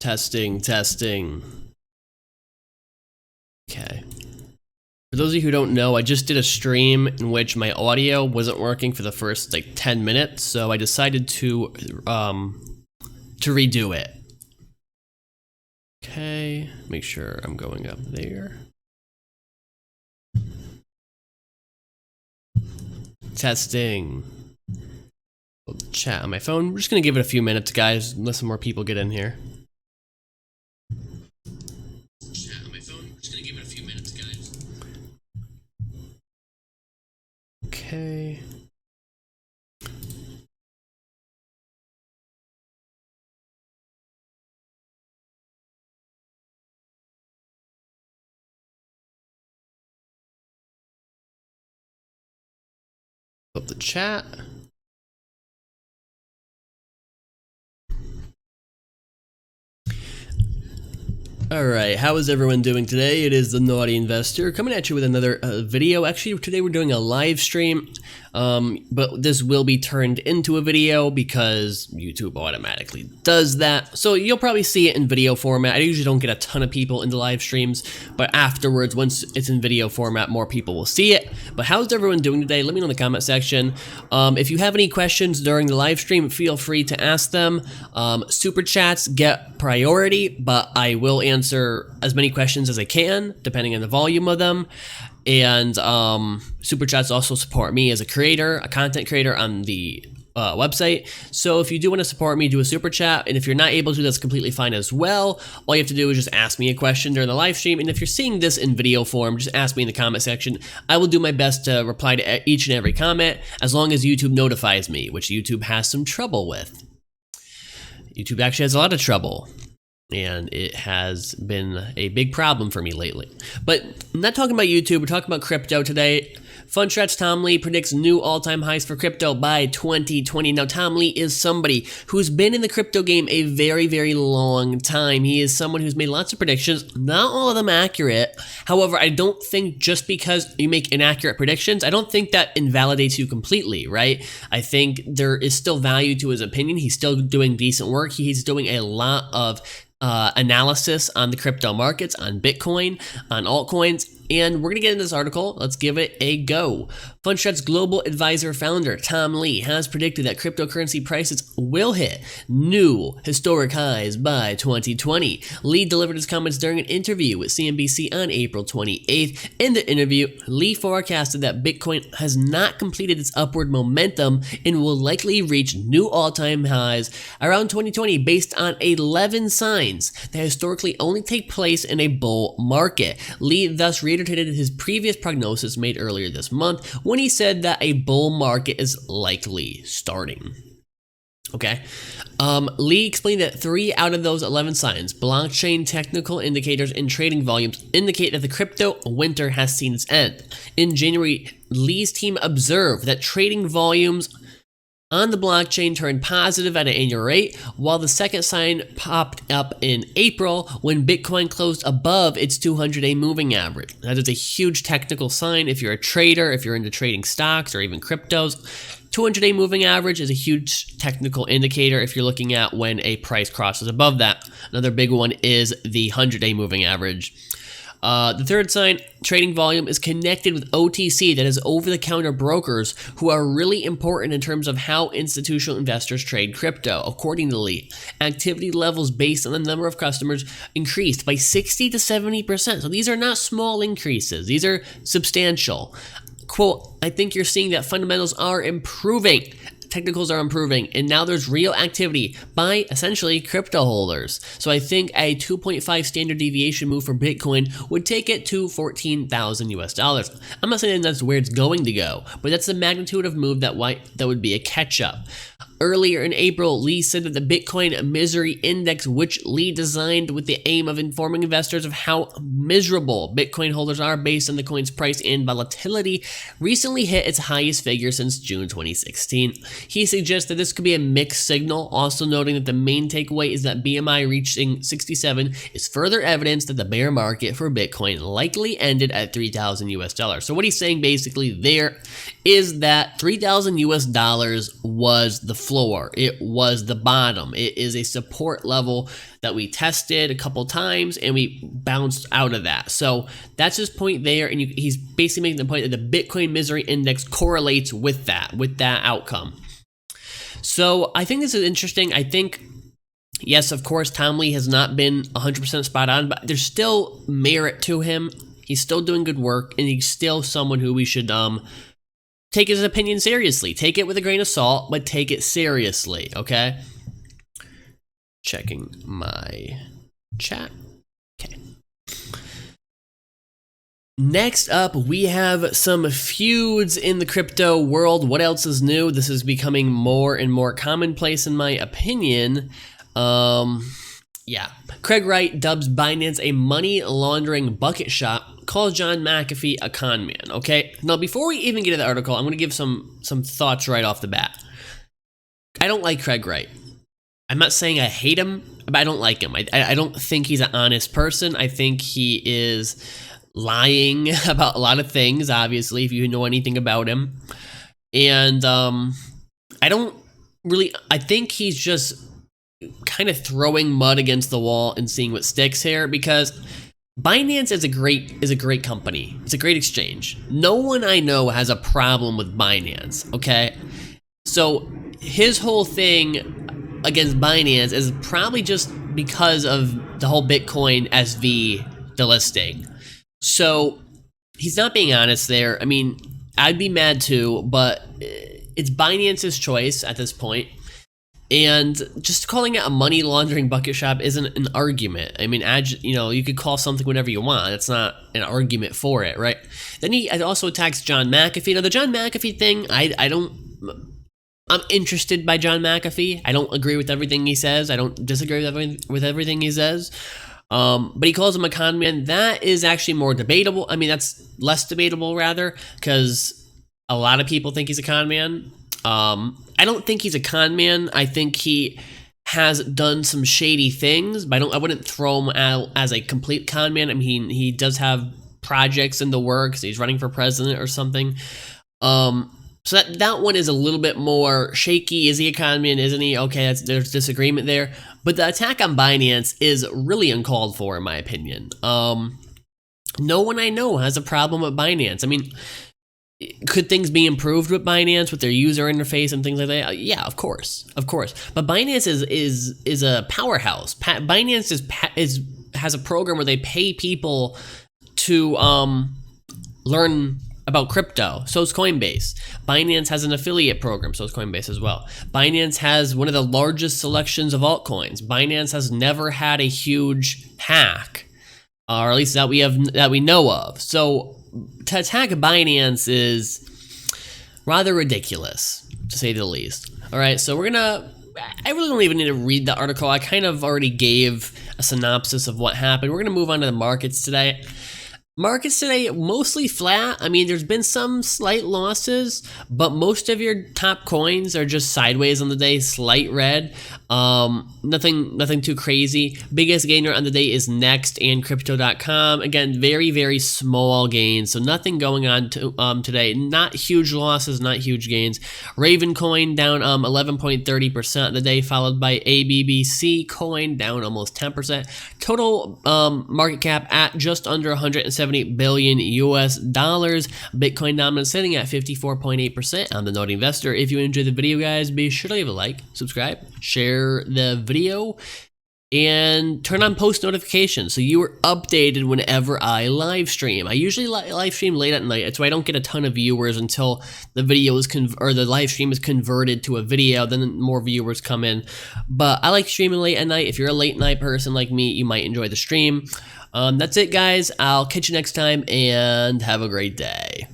Testing. Okay. For those of you who don't know, I just did a stream in which my audio wasn't working for the first like 10 minutes, so I decided to redo it. Okay, make sure I'm going up there. Testing. Chat on my phone. We're just gonna give it a few minutes, guys, unless some more people get in here. Chat on my phone. We're just gonna give it a few minutes, guys. Okay. Up the chat. Alright, how is everyone doing today? It is the Naughty Investor coming at you with another video. Actually, today we're doing a live stream, but this will be turned into a video because YouTube automatically does that. So you'll probably see it in video format. I usually don't get a ton of people into live streams, but afterwards, once it's in video format, more people will see it. But how's everyone doing today? Let me know in the comment section. If you have any questions during the live stream, feel free to ask them. Super chats get priority, but I will answer as many questions as I can, depending on the volume of them. And super chats also support me as a creator, a content creator on the website. So if you do want to support me, do a super chat. And if you're not able to, that's completely fine as well. All you have to do is just ask me a question during the live stream. And if you're seeing this in video form, just ask me in the comment section. I will do my best to reply to each and every comment as long as YouTube notifies me, which YouTube has some trouble with. YouTube actually has a lot of trouble, and it has been a big problem for me lately. But I'm not talking about YouTube, we're talking about crypto today. Fundstrat's Tom Lee predicts new all-time highs for crypto by 2020. Now, Tom Lee is somebody who's been in the crypto game a very, very long time. He is someone who's made lots of predictions, not all of them accurate. However, I don't think just because you make inaccurate predictions, I don't think that invalidates you completely, right? I think there is still value to his opinion. He's still doing decent work. He's doing a lot of analysis on the crypto markets, on Bitcoin, on altcoins, and we're gonna get into this article. Let's give it a go. Fundstrat's global advisor founder, Tom Lee, has predicted that cryptocurrency prices will hit new historic highs by 2020. Lee delivered his comments during an interview with CNBC on April 28th. In the interview, Lee forecasted that Bitcoin has not completed its upward momentum and will likely reach new all-time highs around 2020 based on 11 signs that historically only take place in a bull market. Lee thus reiterated his previous prognosis made earlier this month when he said that a bull market is likely starting. Okay. Lee explained that 3 out of those 11 signs, blockchain technical indicators and trading volumes, indicate that the crypto winter has seen its end. In January, Lee's team observed that trading volumes on the blockchain turned positive at an annual rate, while the second sign popped up in April when Bitcoin closed above its 200-day moving average. That is a huge technical sign if you're a trader, if you're into trading stocks or even cryptos. 200-day moving average is a huge technical indicator if you're looking at when a price crosses above that. Another big one is the 100-day moving average. The third sign, trading volume, is connected with OTC, that is over-the-counter brokers, who are really important in terms of how institutional investors trade crypto. According to Lee, activity levels based on the number of customers increased by 60 to 70%. So these are not small increases. These are substantial. Quote, I think you're seeing that fundamentals are improving. Technicals are improving, and now there's real activity by essentially crypto holders. So I think a 2.5 standard deviation move for Bitcoin would take it to 14,000 US dollars. I'm not saying that's where it's going to go, but that's the magnitude of move that would be a catch-up. Earlier in April, Lee said that the Bitcoin Misery Index, which Lee designed with the aim of informing investors of how miserable Bitcoin holders are based on the coin's price and volatility, recently hit its highest figure since June 2016. He suggests that this could be a mixed signal, also noting that the main takeaway is that BMI reaching 67 is further evidence that the bear market for Bitcoin likely ended at 3,000 US dollars. So what he's saying basically there is that 3,000 US dollars was the floor. It was the bottom. It is a support level that we tested a couple times and we bounced out of that. So that's his point there, and he's basically making the point that the Bitcoin Misery Index correlates with that outcome. So I think this is interesting. I think, yes, of course, Tom Lee has not been 100% spot on, but there's still merit to him. He's still doing good work, and he's still someone who we should take his opinion seriously. Take it with a grain of salt, but take it seriously, okay? Checking my chat. Okay. Next up, we have some feuds in the crypto world. What else is new? This is becoming more and more commonplace in my opinion. Yeah. Craig Wright dubs Binance a money laundering bucket shop, calls John McAfee a con man, okay? Now, before we even get to the article, I'm going to give some thoughts right off the bat. I don't like Craig Wright. I'm not saying I hate him, but I don't like him. I don't think he's an honest person. I think he is lying about a lot of things, obviously, if you know anything about him. And I think he's just kind of throwing mud against the wall and seeing what sticks here, because Binance is a great company. It's a great exchange. No one I know has a problem with Binance, okay? So his whole thing against Binance is probably just because of the whole Bitcoin SV delisting. So he's not being honest there. I mean, I'd be mad too, but it's Binance's choice at this point. And just calling it a money laundering bucket shop isn't an argument. I mean, you could call something whatever you want. It's not an argument for it, right? Then he also attacks John McAfee. Now, the John McAfee thing, I'm interested by John McAfee. I don't agree with everything he says. I don't disagree with everything he says. But he calls him a con man. That is actually more debatable. I mean, that's less debatable, rather, because a lot of people think he's a con man. I don't think he's a con man. I think he has done some shady things, but I wouldn't throw him out as a complete con man. I mean, he does have projects in the works. He's running for president or something. So that one is a little bit more shaky. Is he a con man? Isn't he? Okay, there's disagreement there. But the attack on Binance is really uncalled for, in my opinion. No one I know has a problem with Binance. I mean, could things be improved with Binance, with their user interface and things like that? Yeah, of course. But Binance is a powerhouse. Binance has a program where they pay people to learn about crypto. So is Coinbase. Binance has an affiliate program. So is Coinbase as well. Binance has one of the largest selections of altcoins. Binance has never had a huge hack, or at least that we know of. So to attack Binance is rather ridiculous, to say the least. All right, so I really don't even need to read the article. I kind of already gave a synopsis of what happened. We're gonna move on to the markets today. Markets today, mostly flat. I mean, there's been some slight losses, but most of your top coins are just sideways on the day, slight red. Nothing too crazy. Biggest gainer on the day is Next and Crypto.com. Again, very, very small gains, so nothing going on today. Not huge losses, not huge gains. Raven coin down 11.30% on the day, followed by ABBC coin down almost 10%. Total market cap at just under 170 billion US dollars. Bitcoin dominance sitting at 54.8%. I'm the Naughty Investor. If you enjoyed the video, guys, be sure to leave a like, subscribe, share the video, and turn on post notifications so you are updated whenever I live stream. I usually live stream late at night, so I don't get a ton of viewers until the video is the live stream is converted to a video. Then more viewers come in. But I like streaming late at night. If you're a late night person like me, you might enjoy the stream. That's it, guys. I'll catch you next time, and have a great day.